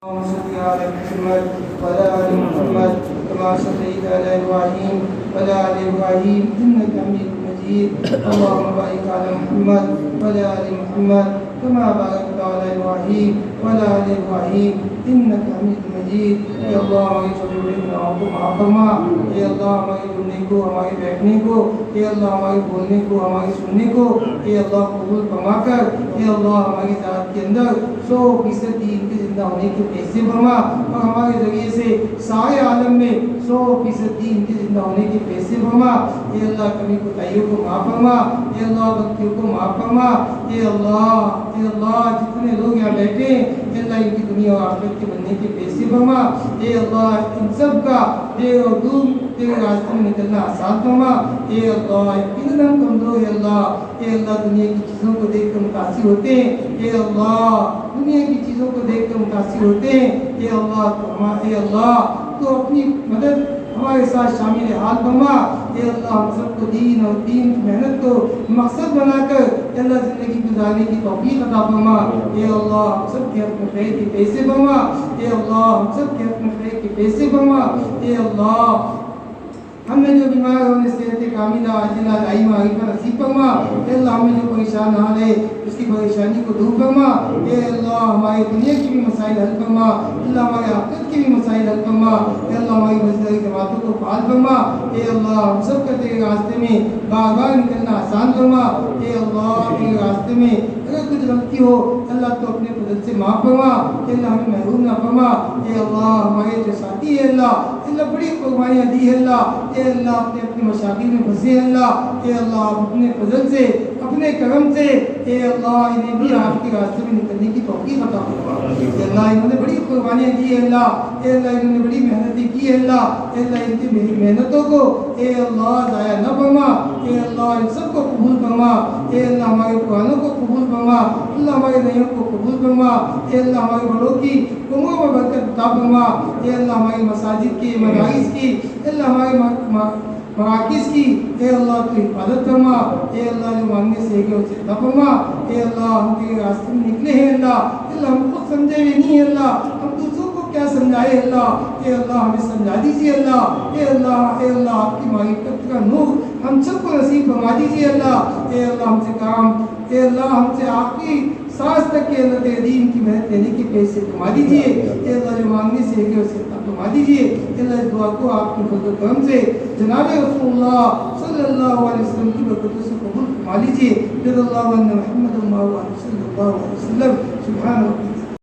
اللهم صل على محمد وعلى ال محمد كما صليت على ابراهيم وعلى ال ابراهيم انك حميد مجيد. اللهم بارك على محمد وعلى ال محمد كما باركت على ابراهيم وعلى ال ابراهيم انك حميد مجيد. اے اللہ ہماری چھوٹے بڑے گناہوں کو معاف فرما. اے اللہ ہمارے اٹھنے کو، ہمارے بیٹھنے کو، اے اللہ ہمارے بولنے کو، ہمارے سننے کو اے اللہ قبول فرما کر اے اللہ ہماری ذات کے اندر 100% دین کے زندہ ہونے کے فیصلے فرما اور ہمارے ذریعے سے سارے عالم میں 100% دین کے زندہ ہونے کے فیصلے فرما. اے اللہ کمی کوتاہیوں کو معاف فرما. اے اللہ غلطیوں کو معاف فرما. اے اللہ جتنے لوگ یہاں بیٹھے ہیں اے اللہ ان کی دنیا اور آخرت کے بننے کے فیصلے فرما. اے اللہ ان سب کا دیر اور دور تیرے راستے میں نکلنا آسان فرما. اے اللہ یقیناً ہم کمزور ہے اللہ. اے اللہ دنیا کی چیزوں کو دیکھ کر متاثر ہوتے ہیں. اے اللہ دنیا کی چیزوں کو دیکھ کر متاثر ہوتے ہیں. اے اللہ تو اپنی مدد ہمارے ساتھ شامل حال فرما. اے اللہ ہم سب کو دین اور دین کی محنت کو مقصد بنا کر اے اللہ زندگی گزارنے کی توفیق عطا فرما. اے اللہ ہم سب کے حق میں خیر کے پیسے فرما. اے اللہ ہم سب کے حق میں خیر کے پیسے فرما. اے اللہ ہمیں جو بیمار ہونے صحت کاملہ عاجلہ دائمہ عارفہ نصیب فرما. اے اللہ ہمیں جو پریشان حال ہے اس کی پریشانی کو دور فرما. اے اللہ ہماری دنیا کی بھی مسائل حل فرما. اللہ ہمارے آخرت کے بھی مسائل حل فرما. اے اللہ ہماری مزدوری جماعتوں کو فعال فرما. اے اللہ ہم سب کا تیرے راستے میں بار بار نکلنا آسان فرما. اے اللہ تیرے راستے میں اگر کچھ غلطی ہو اللہ تو اپنے فضل سے معاف فرما. اے اللہ ہمیں محروم نہ فرما. اے اللہ ہمارے جو ساتھی ہے اللہ بڑی قربانیاں دی ہے اللہ. اے اللہ اپنے مشاغل میں پھنسے اللہ. اے اللہ اپنے فضل سے اپنے کرم سے اے اللہ انہیں بھی آپ کے راستے میں نکلنے کی توفیق عطا فرما. اے اللہ انہوں نے بڑی قربانیاں دی ہے اللہ. اے اللہ انہوں نے بڑی محنتیں کی ہے اللہ. اے اللہ ان کی محنتوں کو اے اللہ ضائع نہ فرما. اے اللہ ان سب کو قبول فرما. اے اللہ ہمارے قرآنوں کو قبول فرما. اللہ ہمارے نیوں کو قبول فرما. اے اللہ ہمارے بڑوں کی عمروں میں برکت عطا فرما. اے اللہ ہماری مساجد کی، مدارس کی، اے اللہ ہمارے مراکز کی اے اللہ تو حفاظت فرما. اے اللہ جو مانگنے سے ہے اسے عطا فرما. اے اللہ ہم تیرے راستے میں نکلے ہیں اللہ. اے اللہ ہم خود سمجھے ہوئے نہیں ہے اللہ. ہم دوسروں کو کیا سمجھائے اللہ. اے اللہ ہمیں سمجھا دیجیے اللہ. اے اللہ آپ کی معرفت کا نور ہم سب کو نصیب فرما دیجیے اللہ. اے اللہ ہم سے کام اے اللہ ہم سے آخری سانس تک کے اللہ تیرے دین کی محنت لینے کے پیسے فرما دیجیے. اے اللہ جو مانگنے سے ہے اسے عطا فرما دیجیے. اے اللہ اس دعا کو آپ کے فضل و کرم سے جناب رسول اللہ صلی اللہ علیہ وسلم کی برکتوں سے قبول فرما لیجیے. رضی اللہ عنہ محمد صلی اللہ علیہ وسلم. سبحان اللہ.